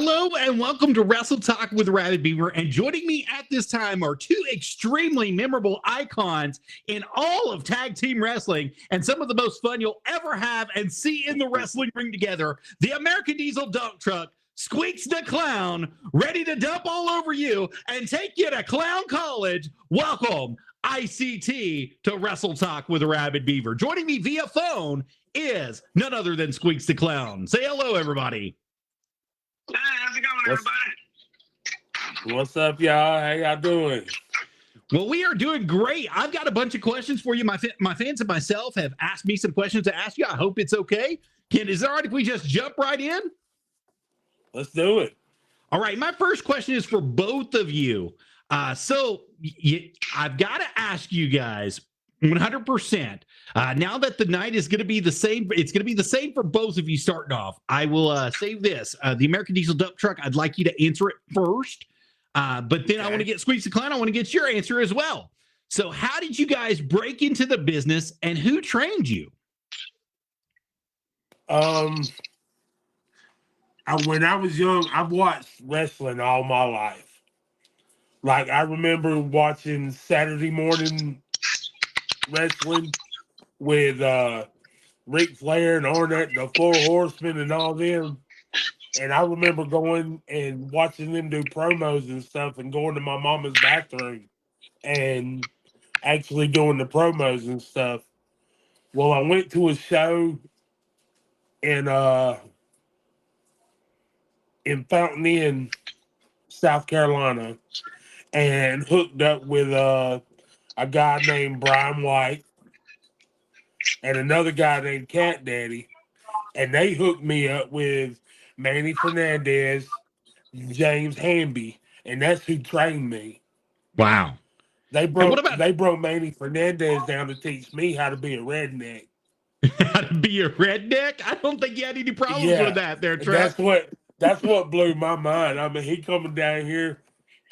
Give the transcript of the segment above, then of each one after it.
Hello and welcome to Wrestle Talk with Rabbit Beaver. And joining me at this time are two extremely memorable icons in all of tag team wrestling and some of the most fun you'll ever have and see in the wrestling ring together. The American Diesel dump truck, Squeaks Da Clown, ready to dump all over you and take you to Clown College. Welcome, ICT, to Wrestle Talk with Rabbit Beaver. Joining me via phone is none other than Squeaks Da Clown. Say hello, everybody. Hey, how's it going, everybody? What's up, y'all? How y'all doing? Well, we are doing great. I've got a bunch of questions for you. My fans and myself have asked me some questions to ask you. I hope it's okay. Is it all right if we just jump right in? Let's do it. All right. My first question is for both of you. I've got to ask you guys 100%. Now that the night is going to be the same, it's going to be the same for both of you starting off. I will save this. The American Diesel dump truck, I'd like you to answer it first. But then I want to get Squeaks Da Clown. I want to get your answer as well. So how did you guys break into the business and who trained you? When I was young, I've watched wrestling all my life. Like, I remember watching Saturday morning wrestling with Ric Flair and Arnett, the Four Horsemen and all them. And I remember going and watching them do promos and stuff and going to my mama's bathroom and actually doing the promos and stuff. Well, I went to a show in Fountain Inn, South Carolina, and hooked up with a guy named Brian White and another guy named Cat Daddy, and they hooked me up with Manny Fernandez, James Hamby, and that's who trained me. Wow. They broke Manny Fernandez down to teach me how to be a redneck. How to be a redneck? I don't think you had any problems with that there, Trent. That's what blew my mind. I mean, he coming down here,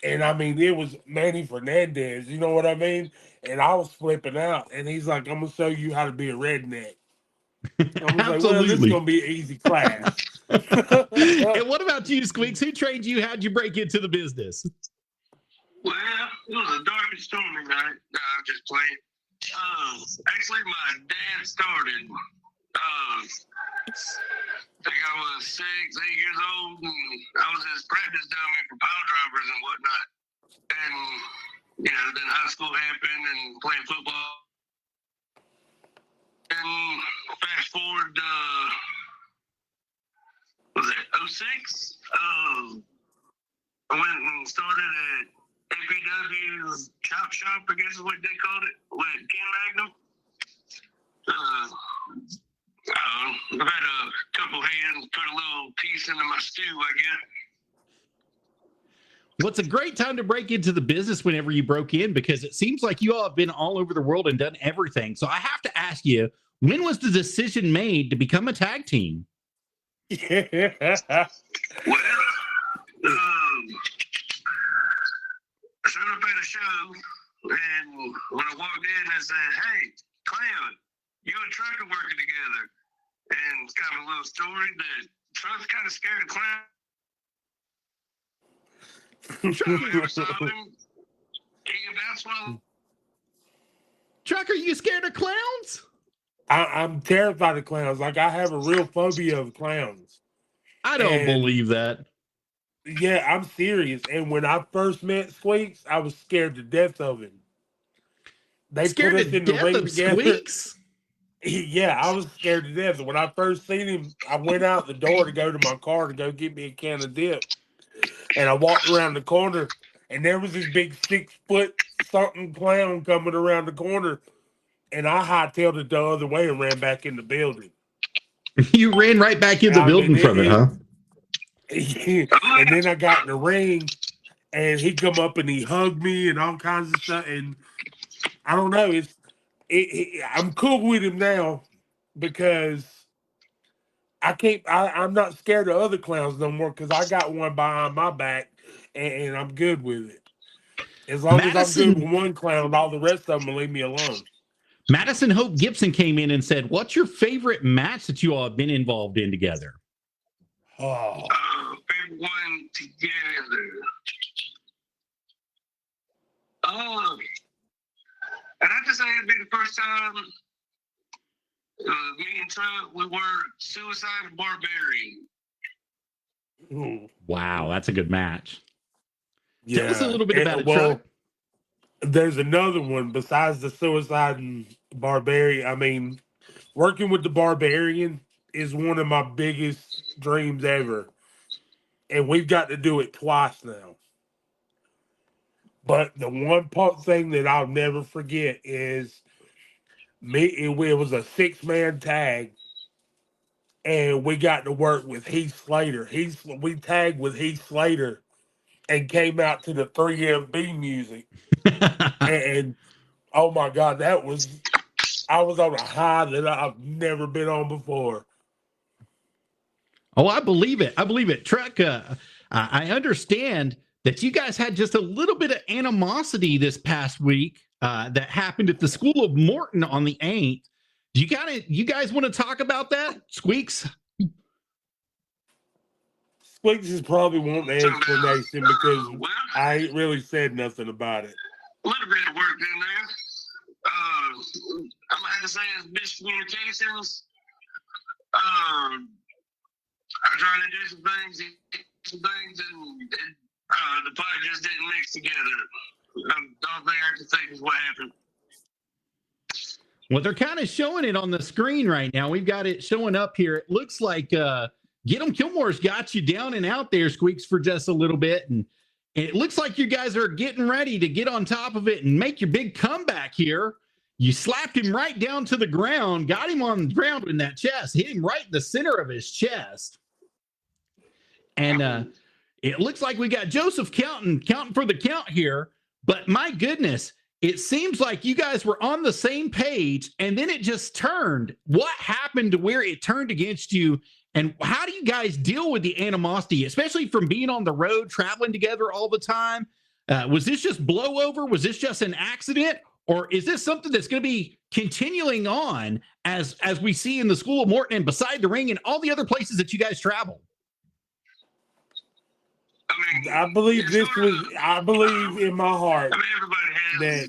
and I mean, it was Manny Fernandez, you know what I mean? And I was flipping out, and he's like, I'm going to show you how to be a redneck. I was like, well, this is going to be an easy class. And what about you, Squeaks? Who trained you? How'd you break into the business? Well, it was a dark and stormy night. No, I'm just playing. Actually, my dad started. I think I was 6, 8 years old, and I was his practice dummy for power drivers and whatnot. And, you know, then high school happened and playing football. And fast forward to, was it 06? I went and started at APW's Chop Shop, I guess is what they called it, with Ken Magnum. I've had a couple hands put a little piece into my stew, I guess. Well, it's a great time to break into the business whenever you broke in, because it seems like you all have been all over the world and done everything. So I have to ask you, when was the decision made to become a tag team? Well, I showed up at a show, and when I walked in, I said, hey, Clown, you and Truck are working together. And it's kind of a little story that Truck's kind of scared of Clown. Truck, are you scared of clowns? I'm terrified of clowns. Like, I have a real phobia of clowns. I don't believe that. Yeah, I'm serious. And when I first met Squeaks, I was scared to death of him. They scared put us in the ring together. Squeaks? Yeah, I was scared to death. When I first seen him, I went out the door to go to my car to go get me a can of dip. And I walked around the corner, and there was this big 6-foot-something clown coming around the corner. And I hightailed it the other way and ran back in the building. You ran right back in the building from it, huh? And then I got in the ring, and he come up and he hugged me and all kinds of stuff. And I don't know, I'm cool with him now because I'm not scared of other clowns no more because I got one behind my back and I'm good with it. As long as I'm good with one clown, all the rest of them will leave me alone. Madison Hope Gibson came in and said, what's your favorite match that you all have been involved in together? Oh. Favorite everyone together. And I just say it'd be the first time me and Trump, we were Suicide Barbarian. Ooh. Wow, that's a good match. Yeah. Tell us a little bit about it, well, Truck. there's another one besides the Suicide and Barbarian. I mean, working with the Barbarian is one of my biggest dreams ever. And we've got to do it twice now. But the one part thing that I'll never forget is it was a 6-man tag, and we got to work with Heath Slater. We tagged with Heath Slater and came out to the 3MB music. And oh my God, I was on a high that I've never been on before. Oh, I believe it. I believe it. Truck, I understand that you guys had just a little bit of animosity this past week that happened at the School of Morton on the 8th. You guys want to talk about that, Squeaks? Squeaks is probably wanting an explanation because I ain't really said nothing about it. A little bit of work in there. I'm gonna have to say it's miscommunications. I'm trying to do some things, and the pot just didn't mix together. The only thing I can think is what happened. Well, they're kind of showing it on the screen right now. We've got it showing up here. It looks like Get 'em Kilmore's got you down and out there, Squeaks, for just a little bit. And it looks like you guys are getting ready to get on top of it and make your big comeback here. You slapped him right down to the ground, got him on the ground in that chest, hit him right in the center of his chest. And it looks like we got Joseph counting for the count here. But my goodness, it seems like you guys were on the same page, and then it just turned. What happened to where it turned against you? And how do you guys deal with the animosity, especially from being on the road, traveling together all the time? Was this just blowover? Was this just an accident? Or is this something that's going to be continuing on as we see in the School of Morton and beside the ring and all the other places that you guys travel? I believe I believe in my heart. I mean, everybody has that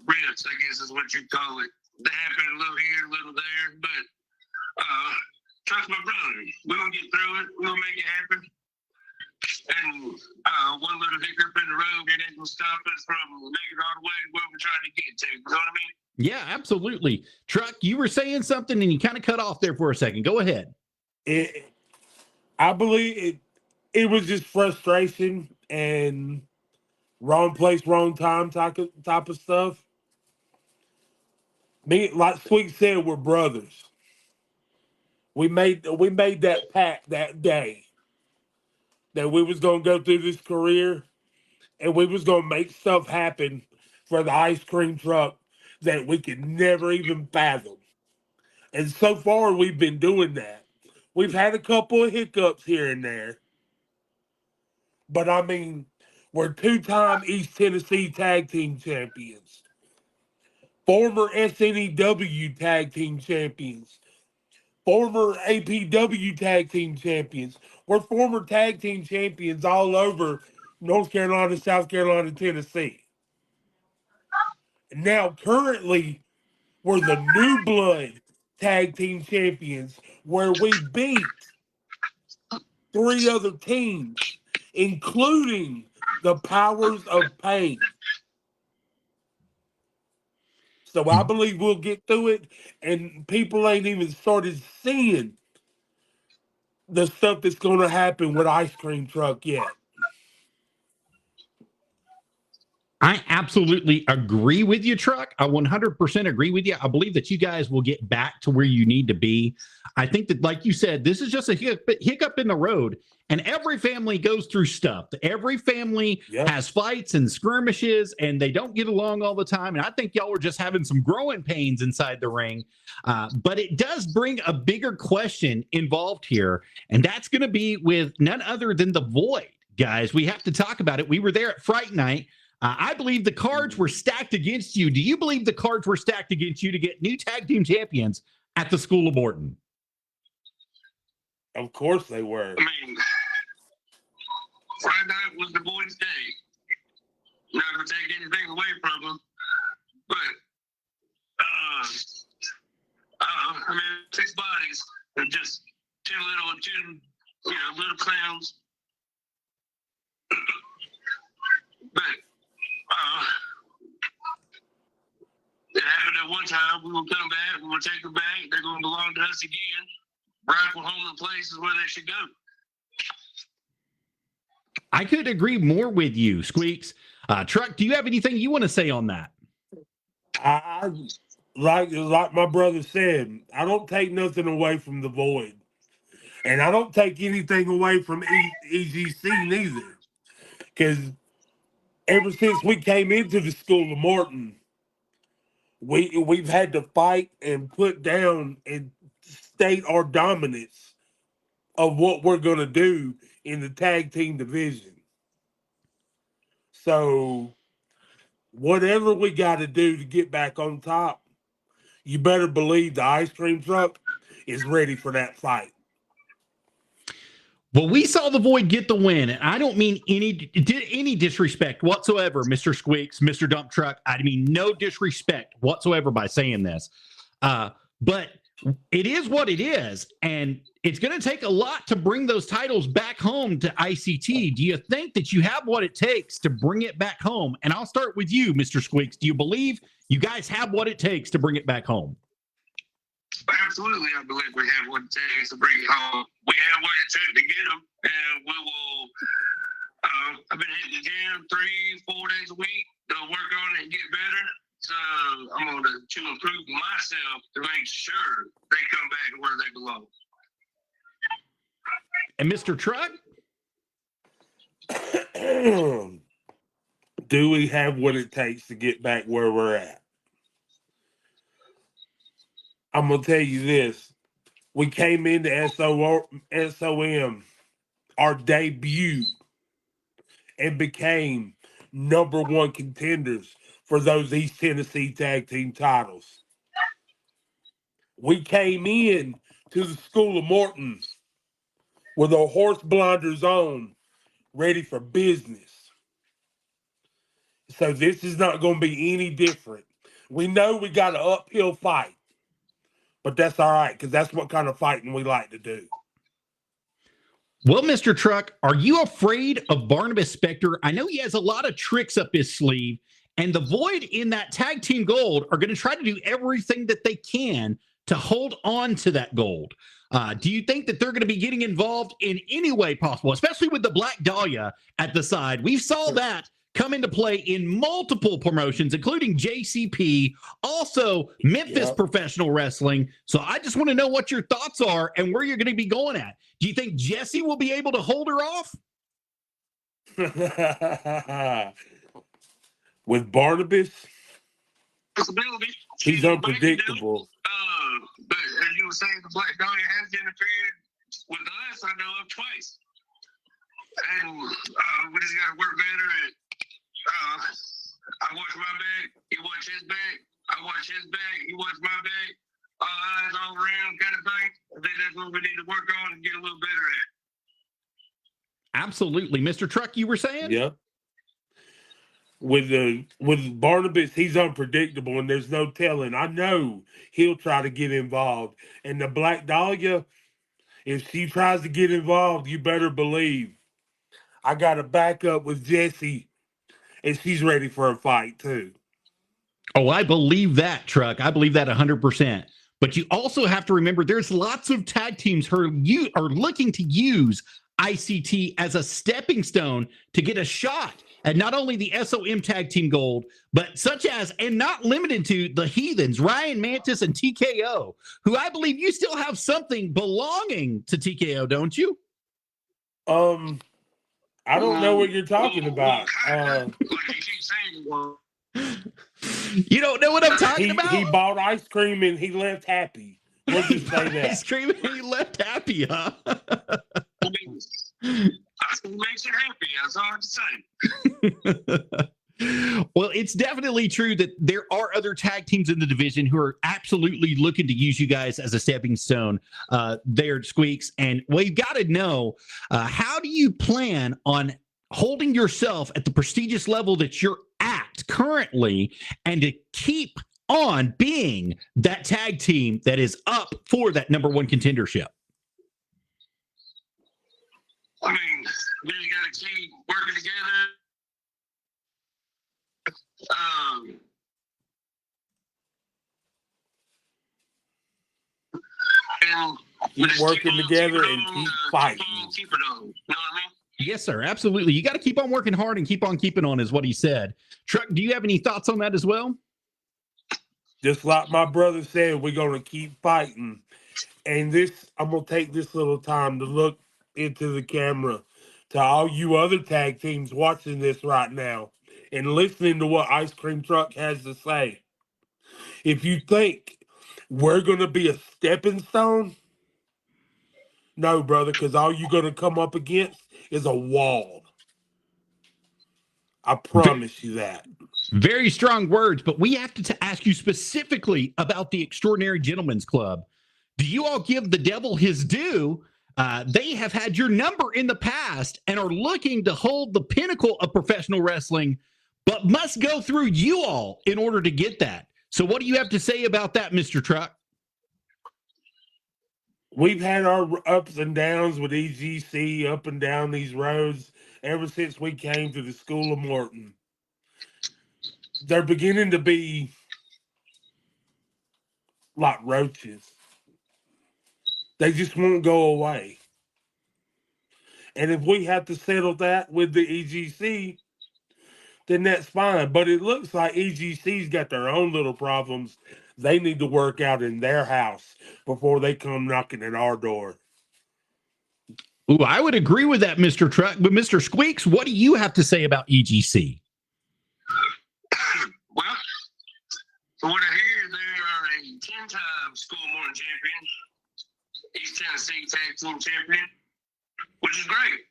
ribs, I guess is what you call it. They happen a little here, a little there, but trust my brother. We're going to get through it. We're going to make it happen. And one little hiccup in the road, it ain't going to stop us from making it all the way to where we're trying to get to. You know what I mean? Yeah, absolutely. Truck, you were saying something and you kind of cut off there for a second. Go ahead. I believe it was just frustration and wrong place, wrong time type of stuff. Me, like Squeak said, we're brothers. We made that pact that day that we was gonna go through this career and we was gonna make stuff happen for the ice cream truck that we could never even fathom. And so far we've been doing that. We've had a couple of hiccups here and there. But I mean, we're 2-time East Tennessee Tag Team Champions, former SNEW Tag Team Champions, former APW Tag Team Champions. We're former Tag Team Champions all over North Carolina, South Carolina, Tennessee. Now, currently, we're the New Blood Tag Team Champions, where we beat 3 other teams, including the Powers of Pain. So I believe we'll get through it, and people ain't even started seeing the stuff that's going to happen with Ice Cream Truck yet. I absolutely agree with you, Truck. I 100% agree with you. I believe that you guys will get back to where you need to be. I think that, like you said, this is just a hiccup in the road, and every family goes through stuff. Every family has fights and skirmishes, and they don't get along all the time. And I think y'all were just having some growing pains inside the ring. But it does bring a bigger question involved here, and that's going to be with none other than the Void, guys. We have to talk about it. We were there at Fright Night. I believe the cards were stacked against you. Do you believe the cards were stacked against you to get new tag team champions at the School of Morton? Of course they were. I mean, Friday night was the boys' day. Not gonna take anything away from them, but I mean, 6 bodies and just two little clowns. But it happened at one time. We're gonna come back. We're gonna take them back. They're gonna belong to us again. Rightful home and place is where they should go. I could agree more with you, Squeaks. Truck, do you have anything you want to say on that? I like my brother said, I don't take nothing away from the Void. And I don't take anything away from EGC neither. Because ever since we came into the school of Morton, we've had to fight and put down and state our dominance of what we're going to do in the tag team division. So whatever we got to do to get back on top, you better believe the ice cream truck is ready for that fight. Well, we saw the Void get the win, and I don't mean any disrespect whatsoever, Mr. Squeaks, Mr. Dump Truck. I mean no disrespect whatsoever by saying this. But it is what it is, and it's going to take a lot to bring those titles back home to ICT. Do you think that you have what it takes to bring it back home? And I'll start with you, Mr. Squeaks. Do you believe you guys have what it takes to bring it back home? Absolutely, I believe we have what it takes to bring it home. We have what it took to get them, and we will. I've been hitting the gym 3-4 days a week to work on it and get better. So I'm going to improve myself to make sure they come back where they belong. And Mr. Truck? Do we have what it takes to get back where we're at? I'm going to tell you this. We came into SOM, our debut, and became #1 contenders for those East Tennessee tag team titles. We came in to the School of Morton with our horse blinders on, ready for business. So this is not going to be any different. We know we got an uphill fight, but that's all right, because that's what kind of fighting we like to do. Well, Mr. Truck, are you afraid of Barnabas Spector? I know he has a lot of tricks up his sleeve, and the Void in that tag team gold are going to try to do everything that they can to hold on to that gold. Do you think that they're going to be getting involved in any way possible, especially with the Black Dahlia at the side? We saw that come into play in multiple promotions, including JCP, also Memphis Professional Wrestling. So I just want to know what your thoughts are and where you're going to be going at. Do you think Jesse will be able to hold her off? With Barnabas, Possibility. he's unpredictable. But as you were saying, the Black Dahlia has interfered with us, I know of, twice. And we just got to work better at I watch my back, he watch his back, I watch his back, he watch my back, eyes all around kind of thing. I think that's what we need to work on and get a little better at. Absolutely. Mr. Truck, you were saying? Yeah. With Barnabas, he's unpredictable, and there's no telling. I know he'll try to get involved. And the Black Dahlia, if she tries to get involved, you better believe I got to back up with Jesse, and she's ready for a fight too. Oh, I believe that, Truck. I believe that 100%. But you also have to remember there's lots of tag teams who are looking to use ICT as a stepping stone to get a shot at not only the SOM tag team gold, but such as, and not limited to, the Heathens, Ryan Mantis and TKO, who I believe you still have something belonging to TKO, don't you? I don't know what you're talking about. Like you keep saying, well, you don't know what I'm talking about? He bought ice cream and he left happy. We'll just say that. Ice cream and he left happy, huh? I mean, ice cream makes you happy. That's all I have to say. Well, it's definitely true that there are other tag teams in the division who are absolutely looking to use you guys as a stepping stone there, Squeaks. And well, you've got to know, how do you plan on holding yourself at the prestigious level that you're at currently and to keep on being that tag team that is up for that number one contendership? I mean, we just got to keep working together. And Keep working together and keep fighting. Keep it on. You know what I mean? Yes, sir. Absolutely. You got to keep on working hard and keep on keeping on, is what he said. Truck, do you have any thoughts on that as well? Just like my brother said, we're going to keep fighting. And I'm going to take this little time to look into the camera to all you other tag teams watching this right now and listening to what Ice Cream Truck has to say. If you think we're going to be a stepping stone, no, brother, because all you're going to come up against is a wall. I promise you that. Very strong words, but we have to ask you specifically about the Extraordinary Gentlemen's Club. Do you all give the devil his due? They have had your number in the past and are looking to hold the pinnacle of professional wrestling, but must go through you all in order to get that. So what do you have to say about that, Mr. Truck? We've had our ups and downs with EGC up and down these roads ever since we came to the School of Morton. They're beginning to be like roaches. They just won't go away. And if we have to settle that with the EGC, then that's fine. But it looks like EGC's got their own little problems they need to work out in their house before they come knocking at our door. Ooh, I would agree with that, Mr. Truck. But Mr. Squeaks, what do you have to say about EGC? Well, from what I hear, they are a 10-time School of Morton champion, East Tennessee Tag Team champion, which is great.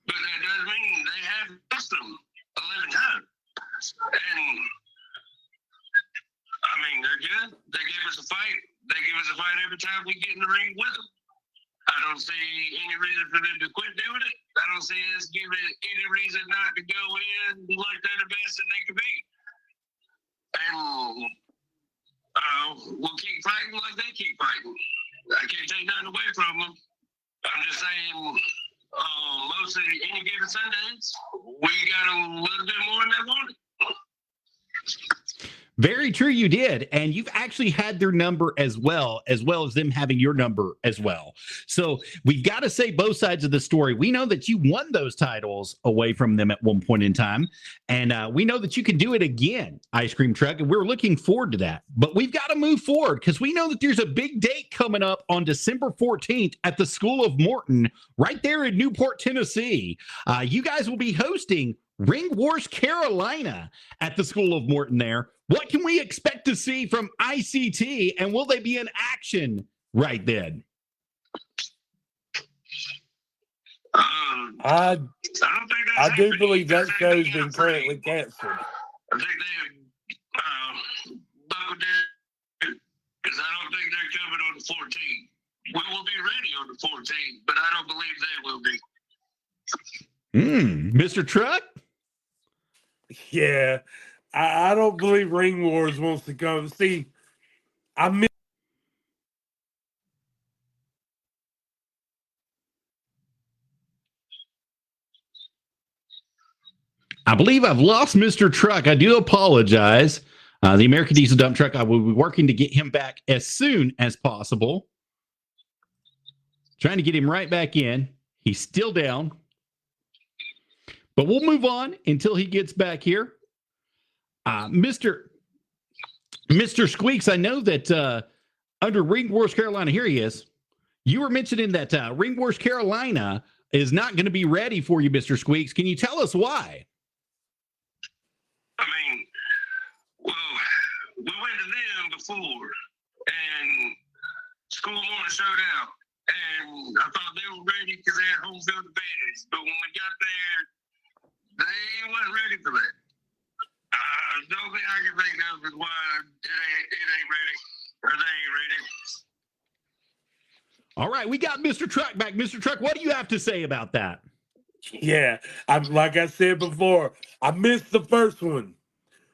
But that does mean they have lost them 11 times. And, I mean, they're good. They give us a fight. They give us a fight every time we get in the ring with them. I don't see any reason for them to quit doing it. I don't see us giving any reason not to go in like they're the best that they can be. And we'll keep fighting like they keep fighting. I can't take nothing away from them. I'm just saying, mostly any given Sundays, we got a little bit more than they wanted. Very true, you did. And you've actually had their number as well as them having your number as well. So we've got to say both sides of the story. We know that you won those titles away from them at one point in time. And we know that you can do it again, Ice Cream Truck. And we're looking forward to that. But we've got to move forward because we know that there's a big date coming up on December 14th at the School of Morton right there in Newport, Tennessee. You guys will be hosting Ring Wars Carolina at the School of Morton there. What can we expect to see from ICT, and will they be in action right then? I do believe that show's been currently canceled. I think they buckled down because I don't think they're coming on the 14th. We will be ready on the 14th, but I don't believe they will be. Mr. Truck? Yeah, I don't believe Ring Wars wants to come. See, I believe I've lost Mr. Truck. I do apologize. The American Diesel Dump Truck, I will be working to get him back as soon as possible. Trying to get him right back in. He's still down. But we'll move on until he gets back here. Mr. Squeaks, I know that under Ring Wars Carolina, here he is. You were mentioning that Ring Wars Carolina is not going to be ready for you, Mr. Squeaks. Can you tell us why? I mean, well, we went to them before, and School of Morton showed out, and I thought they were ready because they had home field advantage. But when we got there, they wasn't ready for that. The only thing I can think of is why it ain't ready, or they ain't ready. All right, we got Mr. Truck back. Mr. Truck, what do you have to say about that? Yeah, I'm like I said before, I missed the first one.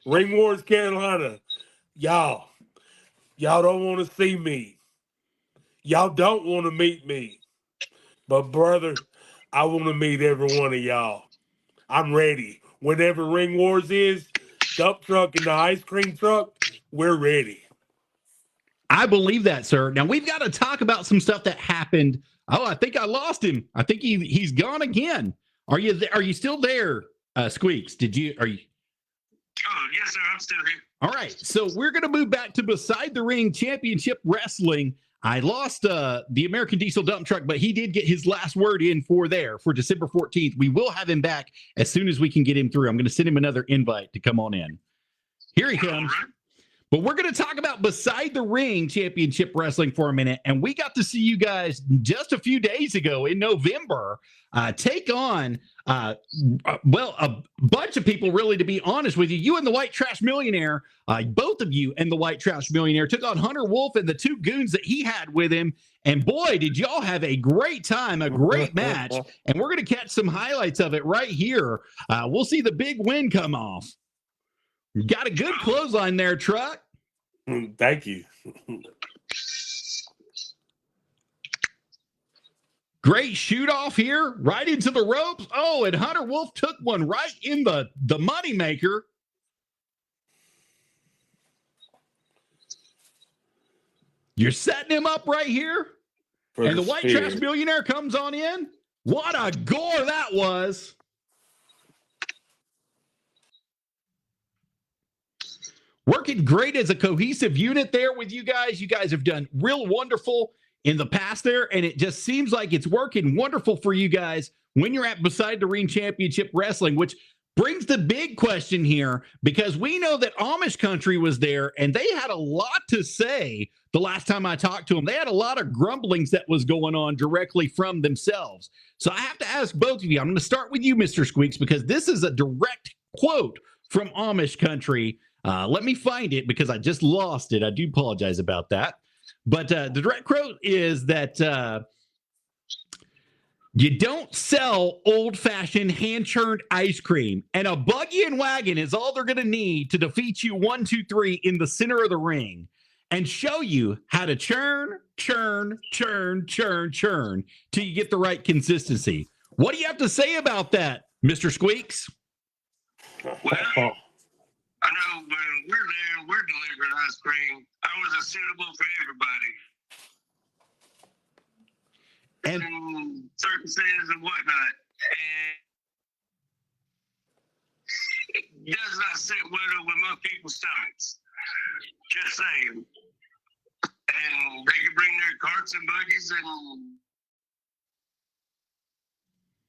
Ring Wars Carolina. Y'all don't want to see me. Y'all don't want to meet me. But brother, I want to meet every one of y'all. I'm ready. Whenever Ring Wars is, dump truck and the ice cream truck, we're ready. I believe that, sir. Now we've got to talk about some stuff that happened. Oh, I think I lost him. I think he's gone again. Are you still there, Squeaks? Are you? Oh, yes, sir. I'm still here. All right. So we're going to move back to Beside the Ring Championship Wrestling. I lost the American Diesel dump truck, but he did get his last word in for December 14th. We will have him back as soon as we can get him through. I'm going to send him another invite to come on in. Here he comes. All right. But we're going to talk about Beside the Ring Championship Wrestling for a minute. And we got to see you guys just a few days ago in November take on, a bunch of people, really, to be honest with you. You and the White Trash Millionaire, both of you and the White Trash Millionaire took on Hunter Wolf and the two goons that he had with him. And boy, did y'all have a great time, a great match. And we're going to catch some highlights of it right here. We'll see the big win come off. Got a good clothesline there, Truck. Thank you. Great shoot off here, right into the ropes. Oh, and Hunter Wolf took one right in the moneymaker. You're setting him up right here. And the White Trash Millionaire comes on in. What a gore that was. Working great as a cohesive unit there with you guys. You guys have done real wonderful in the past there, and it just seems like it's working wonderful for you guys when you're at Beside the Ring Championship Wrestling, which brings the big question here, because we know that Amish Country was there, and they had a lot to say the last time I talked to them. They had a lot of grumblings that was going on directly from themselves. So I have to ask both of you. I'm going to start with you, Mr. Squeaks, because this is a direct quote from Amish Country. Let me find it because I just lost it. I do apologize about that. But the direct quote is that you don't sell old-fashioned hand-churned ice cream, and a buggy and wagon is all they're going to need to defeat you 1, 2, 3 in the center of the ring and show you how to churn till you get the right consistency. What do you have to say about that, Mr. Squeaks? Well, I know when we're there, we're delivering ice cream. I was suitable for everybody. And circumstances and whatnot. And it does not sit well with most people's stomachs. Just saying. And they can bring their carts and buggies and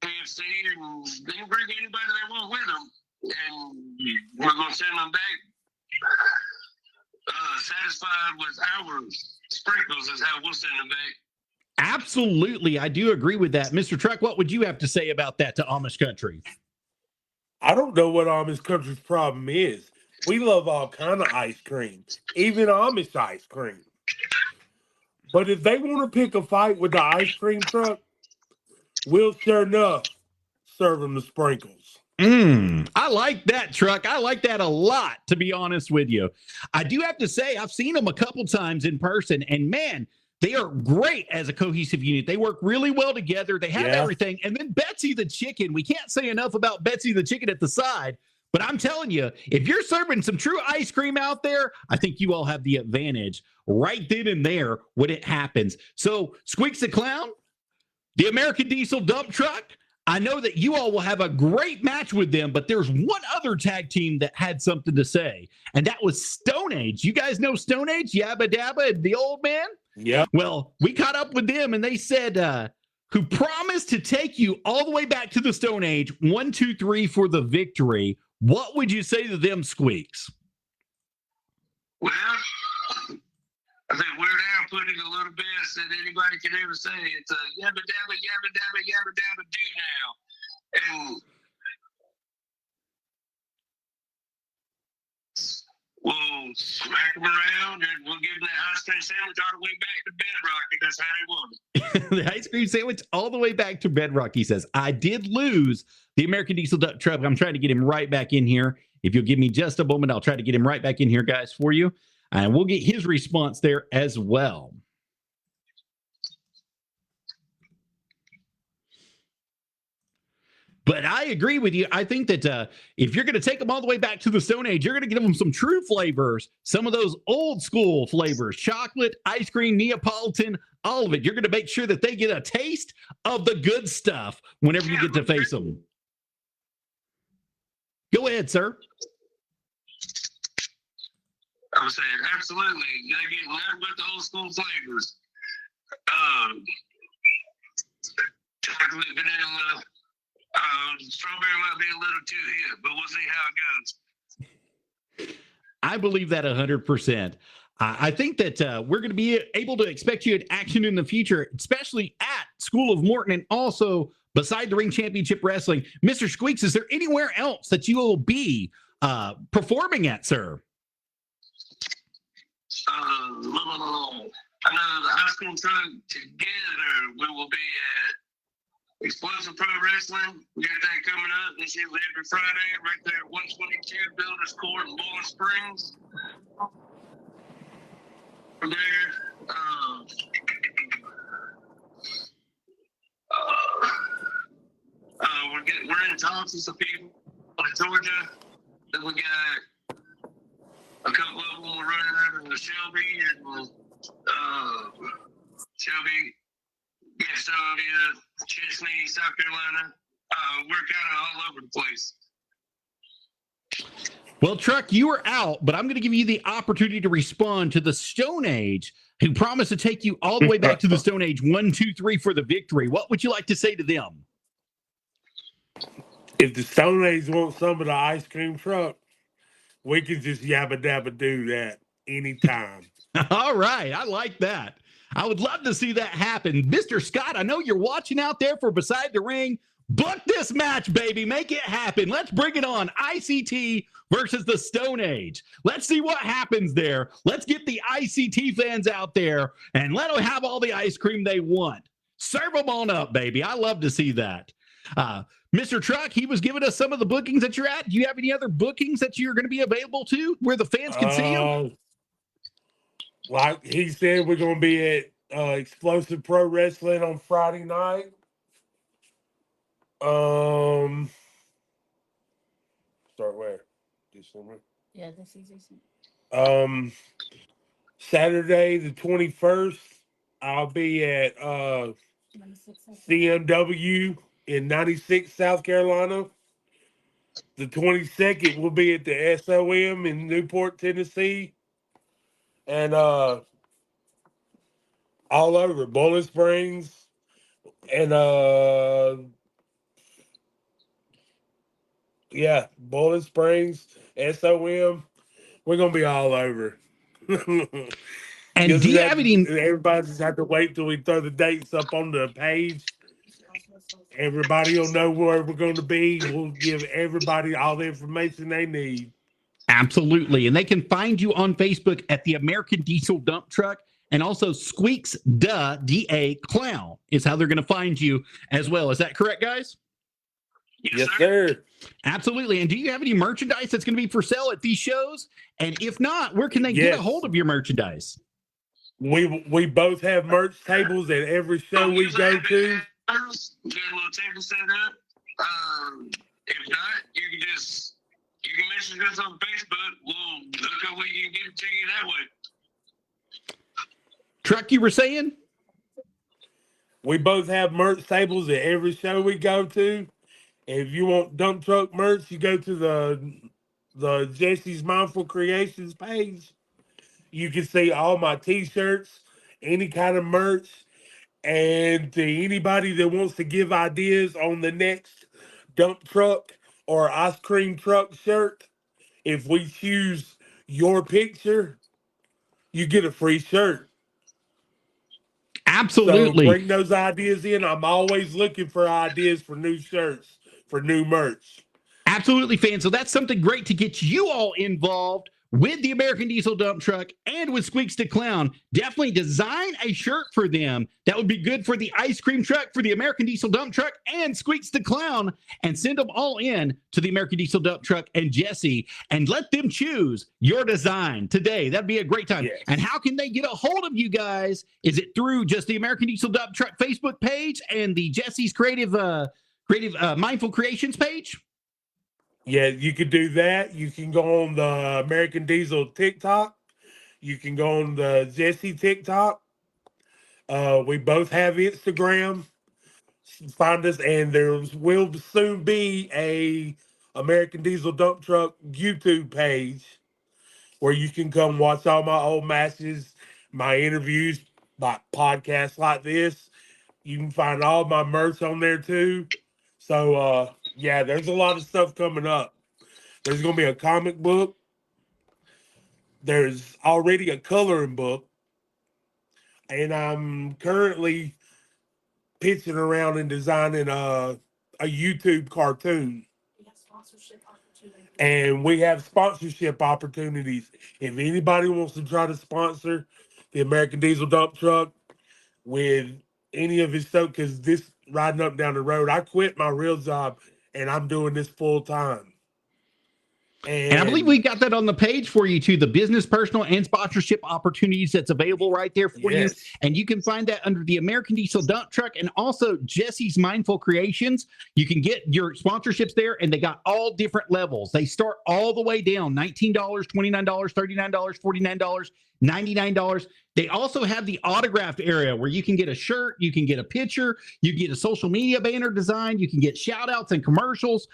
KFC, and they can bring anybody they want with them. And we're going to send them back satisfied with our sprinkles is how we'll send them back. Absolutely. I do agree with that. Mr. Truck, what would you have to say about that to Amish Country? I don't know what Amish Country's problem is. We love all kind of ice cream, even Amish ice cream. But if they want to pick a fight with the ice cream truck, we'll sure enough serve them the sprinkles. I like that, Truck. I like that a lot, to be honest with you. I do have to say, I've seen them a couple times in person, and man, they are great as a cohesive unit. They work really well together. They have everything. And then Betsy the Chicken, we can't say enough about Betsy the Chicken at the side, but I'm telling you, if you're serving some true ice cream out there, I think you all have the advantage right then and there when it happens. So, Squeaks Da Clown, the American Diesel dump truck, I know that you all will have a great match with them, but there's one other tag team that had something to say, and that was Stone Age. You guys know Stone Age, Yabba Dabba, and the old man? Yeah. Well, we caught up with them, and they said, who promised to take you all the way back to the Stone Age, 1, 2, 3 for the victory. What would you say to them, Squeaks? Well, I think Weird Al put it a little best that anybody can ever say. It's a yabba dabba, yabba dabba, yabba dabba do now. And we'll smack them around and we'll give them that ice cream sandwich all the way back to Bedrock, and that's how they want it. The ice cream sandwich all the way back to Bedrock. He says, I did lose the American Diesel Duck Truck. I'm trying to get him right back in here. If you'll give me just a moment, I'll try to get him right back in here, guys, for you. And we'll get his response there as well. But I agree with you. I think that if you're going to take them all the way back to the Stone Age, you're going to give them some true flavors, some of those old school flavors, chocolate, ice cream, Neapolitan, all of it. You're going to make sure that they get a taste of the good stuff whenever you get to face them. Go ahead, sir. I was saying, absolutely. They get nothing but the old school flavors. Chocolate, vanilla. Strawberry might be a little too hip, but we'll see how it goes. I believe that 100%. I think that we're going to be able to expect you in action in the future, especially at School of Morton and also beside the Ring Championship Wrestling. Mr. Squeaks, is there anywhere else that you will be performing at, sir? I know the ice cream truck together, we will be at Explosive Pro Wrestling. We got that coming up. This is every Friday right there at 122 Builders Court in Bowling Springs. From there, we're in talks with some people in Georgia. Then we got a couple of them we're running out of Shelby and Shelby, Gastonia, Chesney, South Carolina. We're kind of all over the place. Well, Truck, you are out, but I'm going to give you the opportunity to respond to the Stone Age, who promised to take you all the way back to the Stone Age 1, 2, 3 for the victory. What would you like to say to them? If the Stone Age want some of the ice cream truck, we can just yabba dabba do that anytime. All right. I like that. I would love to see that happen. Mr. Scott, I know you're watching out there for Beside the Ring. Book this match, baby. Make it happen. Let's bring it on. ICT versus the Stone Age. Let's see what happens there. Let's get the ICT fans out there and let them have all the ice cream they want. Serve them on up, baby. I love to see that. Mr. Truck, he was giving us some of the bookings that you're at. Do you have any other bookings that you're going to be available to where the fans can see them? Like he said, we're going to be at Explosive Pro Wrestling on Friday night. Start where? December? Yeah, this is decent. Saturday the 21st, I'll be at CMW in 96, South Carolina. The 22nd will be at the SOM in Newport, Tennessee. And all over Bowling Springs and Bowling Springs, SOM. We're gonna be all over. And do you have any? Everybody just have to wait till we throw the dates up on the page. Everybody will know where we're going to be. We'll give everybody all the information they need. Absolutely. And they can find you on Facebook at the American Diesel Dump Truck, and also Squeaks Da Clown is how they're going to find you as well. Is that correct, guys? Yes, sir. Absolutely. And do you have any merchandise that's going to be for sale at these shows? And if not, where can they get a hold of your merchandise? We both have merch tables at every show we go to. Get a little table set up. If not, you can message us on Facebook. We'll look up where you can get it to you that way. Truck, you were saying? We both have merch tables at every show we go to. If you want dump truck merch, you go to the Jesse's Mindful Creations page. You can see all my t-shirts, any kind of merch. And to anybody that wants to give ideas on the next dump truck or ice cream truck shirt, if we choose your picture, you get a free shirt. Absolutely. So bring those ideas in. I'm always looking for ideas for new shirts, for new merch. Absolutely, fans. So that's something great to get you all involved with the American Diesel Dump Truck and with Squeaks Da Clown. Definitely design a shirt for them that would be good for the ice cream truck, for the American Diesel Dump Truck, and Squeaks Da Clown, and send them all in to the American Diesel Dump Truck and Jesse, and let them choose your design today. That'd be a great time. Yes. And how can they get a hold of you guys? Is it through just the American Diesel Dump Truck Facebook page and the Jesse's Creative Mindful Creations page? Yeah, you could do that. You can go on the American Diesel TikTok. You can go on the Jesse TikTok. We both have Instagram. Find us, and there will soon be a American Diesel Dump Truck YouTube page where you can come watch all my old matches, my interviews, my podcasts like this. You can find all my merch on there too. So yeah, there's a lot of stuff coming up. There's going to be a comic book. There's already a coloring book. And I'm currently pitching around and designing a YouTube cartoon. And we have sponsorship opportunities. If anybody wants to try to sponsor the American Diesel Dump Truck with any of his stuff, because this riding up down the road, I quit my real job and I'm doing this full time. And I believe we've got that on the page for you too, the business, personal, and sponsorship opportunities that's available right there for you. And you can find that under the American Diesel Dump Truck and also Jesse's Mindful Creations. You can get your sponsorships there, and they got all different levels. They start all the way down, $19, $29, $39, $49, $99. They also have the autographed area where you can get a shirt, you can get a picture, you can get a social media banner design, you can get shout outs and commercials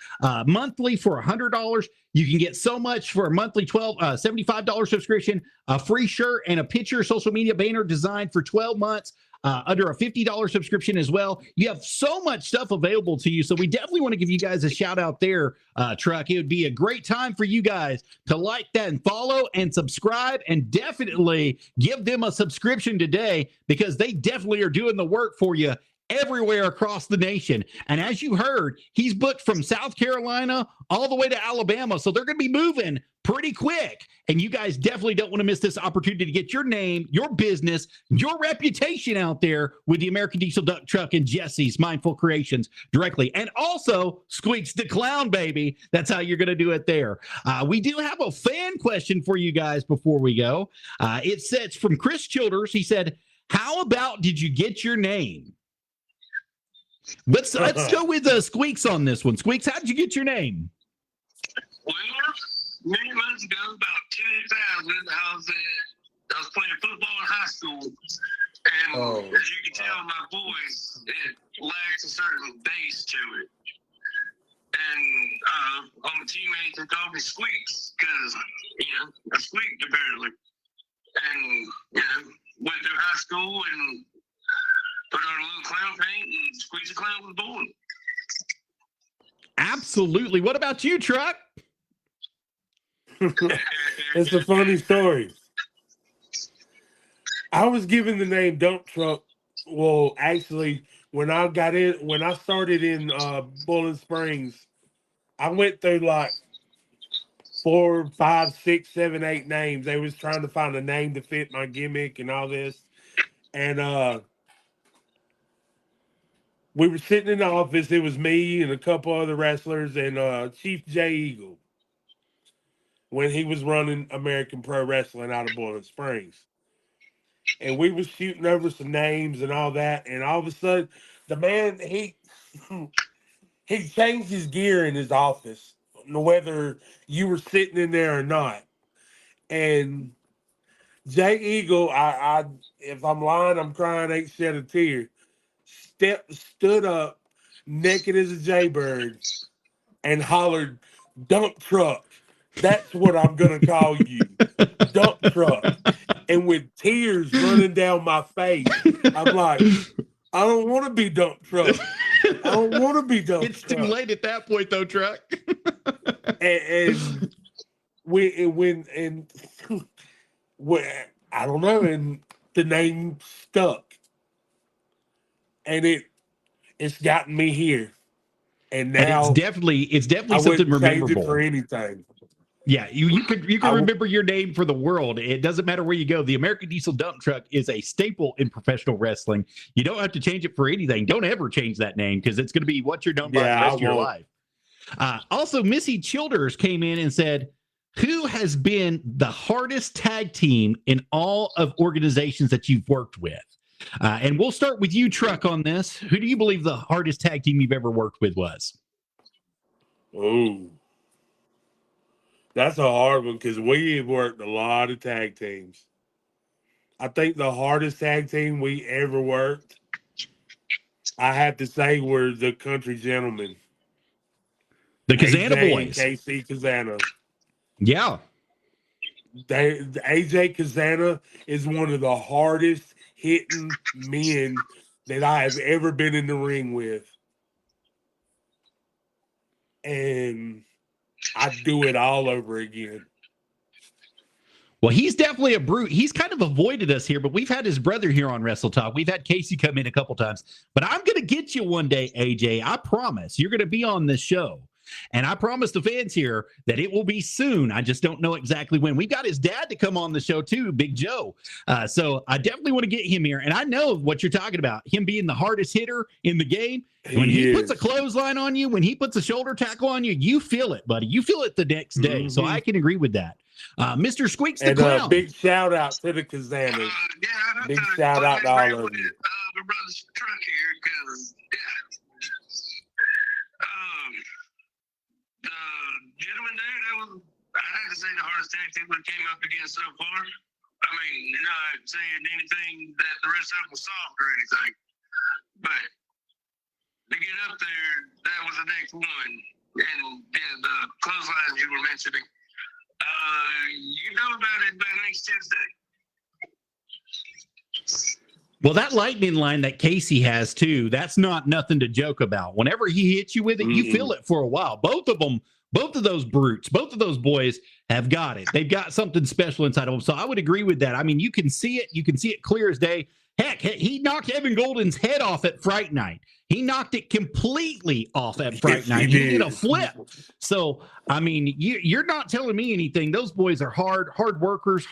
monthly for $100. You can get so much for a monthly $75 subscription, a free shirt, and a picture social media banner design for 12 months. Under a $50 subscription as well. You have so much stuff available to you. So we definitely want to give you guys a shout out there, Truck. It would be a great time for you guys to like that and follow and subscribe, and definitely give them a subscription today, because they definitely are doing the work for you everywhere across the nation. And as you heard, he's booked from South Carolina all the way to Alabama. So they're going to be moving pretty quick. And you guys definitely don't want to miss this opportunity to get your name, your business, your reputation out there with the American Diesel Dump Truck and Jesse's Mindful Creations directly. And also Squeaks Da Clown, baby. That's how you're going to do it there. We do have a fan question for you guys before we go. It says from Chris Childers. He said, how about did you get your name? Let's go with Squeaks on this one. Squeaks, how did you get your name? Well, many months ago, about 2000, I was playing football in high school, and as you can tell, my voice, it lacks a certain bass to it. And all my teammates would call me Squeaks because I squeaked apparently. And went through high school and put on a little clown paint, and Squeaks Da Clown was born. Absolutely. What about you, Truck? It's a funny story. I was given the name Dump Truck. Well, actually, when I started in Bowling Springs, I went through like 4, 5, 6, 7, 8 names. They was trying to find a name to fit my gimmick and all this. And we were sitting in the office. It was me and a couple other wrestlers and Chief Jay Eagle when he was running American Pro Wrestling out of Boiling Springs. And we was shooting over some names and all that. And all of a sudden, the man, he changed his gear in his office, whether you were sitting in there or not. And Jay Eagle, I if I'm lying, I'm crying, ain't shed a tear. Stood up, naked as a jaybird, and hollered, "Dump Truck. That's what I'm gonna call you, Dump Truck." And with tears running down my face, I'm like, I don't want to be Dump Truck. I don't want to be Dump It's Truck. too late at that point, though, Truck. and I don't know, and the name stuck, and it's gotten me here, and now it's definitely I something wouldn't change memorable. it for anything. Yeah, you could I w- remember your name for the world. It doesn't matter where you go. The American Diesel Dump Truck is a staple in professional wrestling. You don't have to change it for anything. Don't ever change that name because it's going to be what you're known by the yeah, I rest of your won't. life. Also, Missy Childers came in and said, "Who has been the hardest tag team in all of organizations that you've worked with?" And we'll start with you, Truck, on this. Who do you believe the hardest tag team you've ever worked with was? Ooh, that's a hard one because we have worked a lot of tag teams. I think the hardest tag team we ever worked, I have to say, were the Country Gentlemen, The Kazana AJ and Boys. KC Kazana. Yeah. AJ Kazana is one of the hardest hitting men that I have ever been in the ring with. And I'd do it all over again. Well, he's definitely a brute. He's kind of avoided us here, but we've had his brother here on Wrestle Talk. We've had Casey come in a couple times, but I'm going to get you one day, AJ. I promise you're going to be on this show. And I promise the fans here that it will be soon. I just don't know exactly when. We've got his dad to come on the show too, Big Joe. So I definitely want to get him here. And I know what you're talking about, him being the hardest hitter in the game. When he puts a clothesline on you, when he puts a shoulder tackle on you, you feel it, buddy. You feel it the next day. Mm-hmm. So I can agree with that. Mr. Squeaks Da And Clown. big shout out to the Kazanas. Big shout out to all of you. My brother's truck here because the gentleman there, that was, I have to say, the hardest tag team we came up against so far. I mean, not saying anything that the rest of them was soft or anything, but to get up there, that was the next one. And yeah, the clotheslines you were mentioning, you know about it by next Tuesday. Well, that lightning line that Casey has too, that's not nothing to joke about. Whenever he hits you with it, you feel it for a while. Both of them, both of those brutes, both of those boys have got it. They've got something special inside of them. So I would agree with that. I mean, you can see it. You can see it clear as day. Heck, he knocked Evan Golden's head off at Fright Night. He knocked it completely off at Fright Night. He did a flip. So, I mean, you're not telling me anything. Those boys are hard workers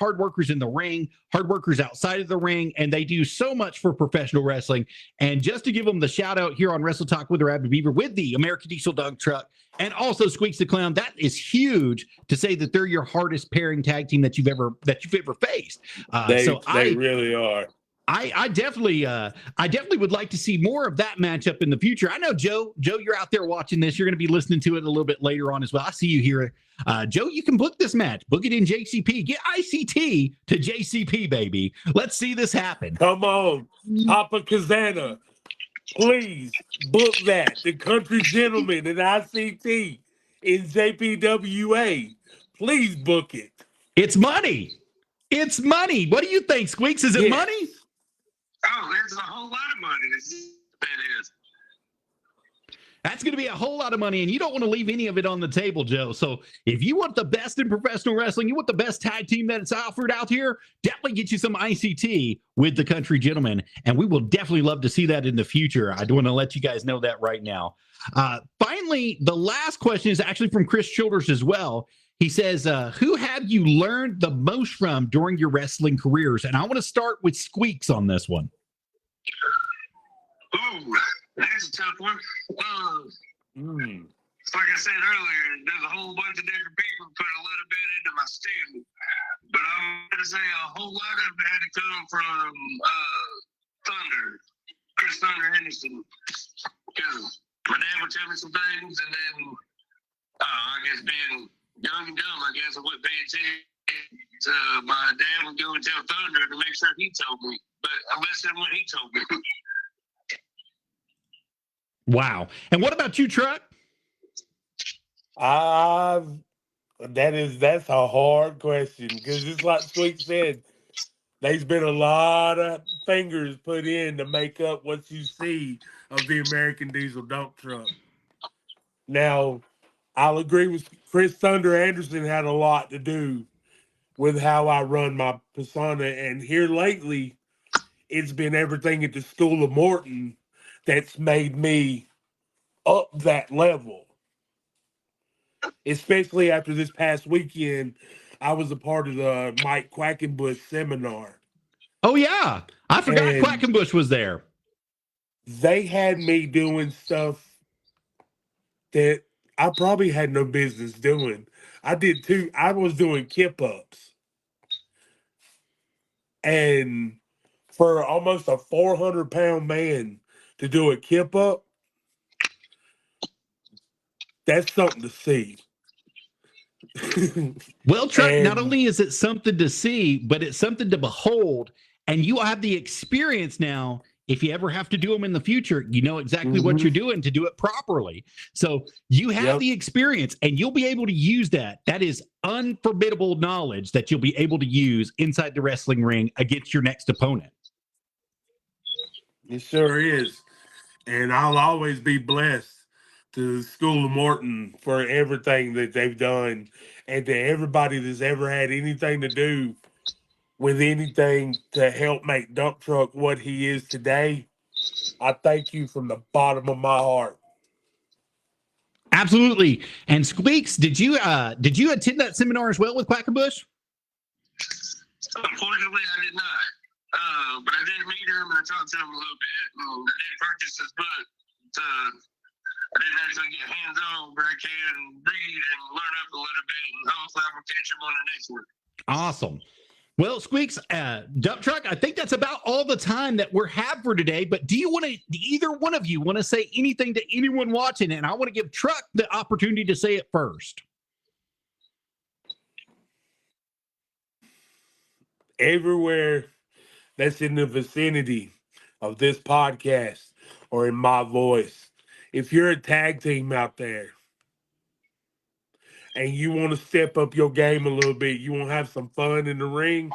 in the ring, hard workers outside of the ring, and they do so much for professional wrestling. And just to give them the shout out here on Wrestle Talk with the Rabbit Beaver with the American Diesel Dog Truck and also Squeaks Da Clown, that is huge to say that they're your hardest pairing tag team that you've ever faced. They really are. I definitely would like to see more of that matchup in the future. I know Joe, you're out there watching this. You're going to be listening to it a little bit later on as well. I see you here. Joe, you can book this match. Book it in JCP. Get ICT to JCP, baby. Let's see this happen. Come on, Papa Kazana. Please book that. The Country Gentleman and ICT in JPWA. Please book it. It's money. It's money. What do you think, Squeaks? Is it money? Oh, there's a whole lot of money. That is. That's going to be a whole lot of money, and you don't want to leave any of it on the table, Joe. So if you want the best in professional wrestling, you want the best tag team that's offered out here, definitely get you some ICT with the Country Gentlemen, and we will definitely love to see that in the future. I do want to let you guys know that right now. Finally, the last question is actually from Chris Childers as well. He says, who have you learned the most from during your wrestling careers? And I want to start with Squeaks on this one. Ooh, that's a tough one. Like I said earlier, there's a whole bunch of different people put a little bit into my stew. But I'm going to say a whole lot of it had to come from Chris Thunder Henderson. Because my dad would tell me some things, and then I guess being young and dumb, I guess I wouldn't pay attention. My dad would go and tell Thunder to make sure he told me. But I listened to what he told me. Wow. And what about you, Truck? That's a hard question because it's like Sweet said, there's been a lot of fingers put in to make up what you see of the American Diesel Dump Truck. Now, I'll agree with Chris Thunder Anderson had a lot to do with how I run my persona, and here lately, it's been everything at the School of Morton that's made me up that level. especially after this past weekend. I was a part of the Mike Quackenbush seminar, Oh yeah, I forgot and Quackenbush was there. they had me doing stuff that I probably had no business doing. I was doing kip ups, and for almost a 400-pound man to do a kip up, that's something to see. Well, Truck, not And only is it something to see, but it's something to behold. And you have the experience now. If you ever have to do them in the future, you know exactly what you're doing to do it properly. So you have the experience and you'll be able to use that. That is unforbiddable knowledge that you'll be able to use inside the wrestling ring against your next opponent. It sure is. And I'll always be blessed to the School of Morton for everything that they've done, and to everybody that's ever had anything to do with anything to help make Dump Truck what he is today. I thank you from the bottom of my heart. Absolutely. And Squeaks, did you attend that seminar as well with Quackenbush? Unfortunately, I did not. But I did meet him and I talked to him a little bit. And I did purchase his book. I didn't actually get hands on, but I can read and learn up a little bit. And hopefully, I will catch him on the next one. Awesome. Well, Squeaks, Dump Truck, I think that's about all the time that we're have for today. But do either one of you want to say anything to anyone watching? And I want to give Truck the opportunity to say it first. Everywhere that's in the vicinity of this podcast or in my voice, if you're a tag team out there and you want to step up your game a little bit, you want to have some fun in the ring,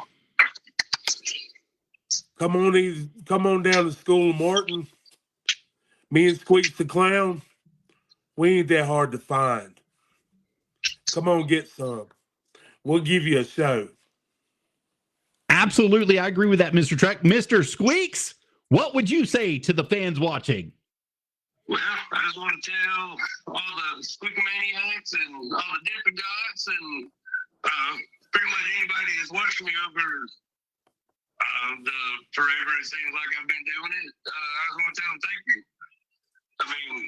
come on down to School of Morton. Me and Squeaks Da Clown, we ain't that hard to find. Come on, get some. We'll give you a show. Absolutely. I agree with that, Mr. Truck. Mr. Squeaks, what would you say to the fans watching? Well, I just want to tell all the Squeak Maniacs and all the different gods and pretty much anybody that's watched me over the forever it seems like I've been doing it. I just want to tell them thank you. I mean,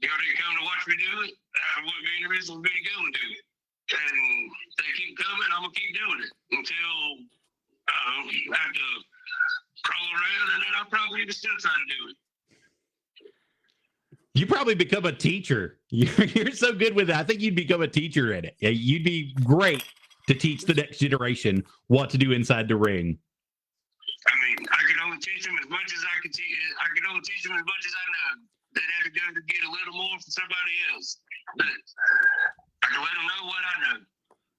y'all didn't come to watch me do it. I wouldn't be in the reason for me to go and do it. And they keep coming, I'm going to keep doing it until I have to crawl around, and then I'll probably be still trying to do it. You probably become a teacher. You're so good with that. I think you'd become a teacher in it. You'd be great to teach the next generation what to do inside the ring. I mean, I can only teach them as much as I can teach. I can only teach them as much as I know. They'd have to go to get a little more from somebody else. But I can let them know what I know.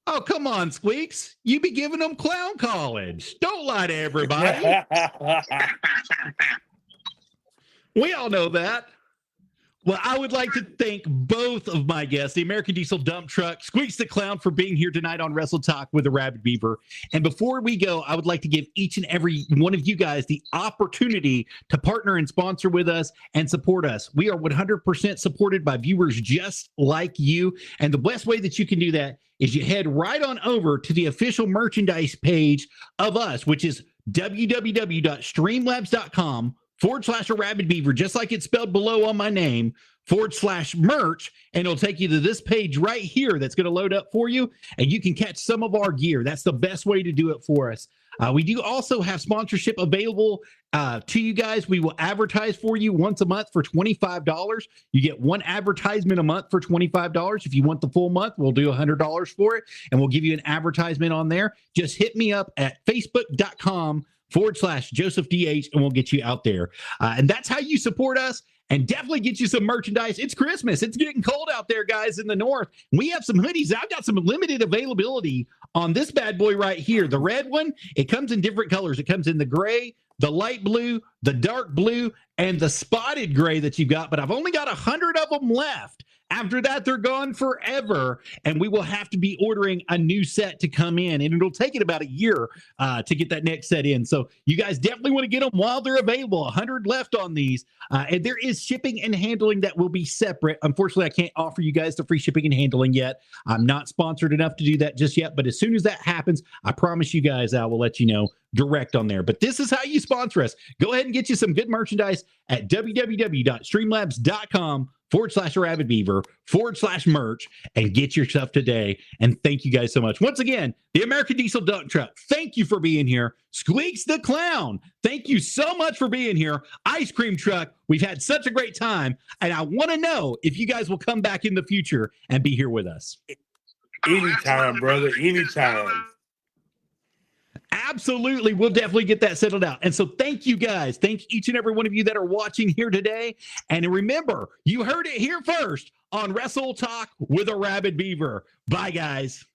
Oh, come on, Squeaks. You be giving them clown college. Don't lie to everybody. We all know that. Well, I would like to thank both of my guests, the American Diesel Dump Truck, Squeaks Da Clown, for being here tonight on Wrestle Talk with the Rabid Beaver. And before we go, I would like to give each and every one of you guys the opportunity to partner and sponsor with us and support us. We are 100% supported by viewers just like you. And the best way that you can do that is you head right on over to the official merchandise page of us, which is www.streamlabs.com/a rabid beaver, just like it's spelled below on my name, /merch, and it'll take you to this page right here that's going to load up for you, and you can catch some of our gear. That's the best way to do it for us. We do also have sponsorship available to you guys. We will advertise for you once a month for $25. You get one advertisement a month for $25. If you want the full month, we'll do $100 for it, and we'll give you an advertisement on there. Just hit me up at facebook.com/Joseph DH, and we'll get you out there. And that's how you support us and definitely get you some merchandise. It's Christmas. It's getting cold out there, guys, in the north. We have some hoodies. I've got some limited availability on this bad boy right here. The red one, it comes in different colors. It comes in the gray, the light blue, the dark blue, and the spotted gray that you've got. But I've only got 100 of them left After that, they're gone forever, and we will have to be ordering a new set to come in, and it'll take it about a year to get that next set in. So you guys definitely want to get them while they're available. 100 left on these, and there is shipping and handling that will be separate. Unfortunately, I can't offer you guys the free shipping and handling yet. I'm not sponsored enough to do that just yet, but as soon as that happens, I promise you guys I will let you know direct on there. But this is how you sponsor us. Go ahead and get you some good merchandise at www.streamlabs.com/rabidbeaver/merch and get your stuff today. And thank you guys so much. Once again, the American Diesel Dump Truck, thank you for being here. Squeaks the Clown, thank you so much for being here. Ice Cream Truck, we've had such a great time, and I want to know if you guys will come back in the future and be here with us. Anytime, brother, anytime. Absolutely. We'll definitely get that settled out. And so thank you guys. Thank each and every one of you that are watching here today. And remember, you heard it here first on Wrestle Talk with a Rabid Beaver. Bye, guys.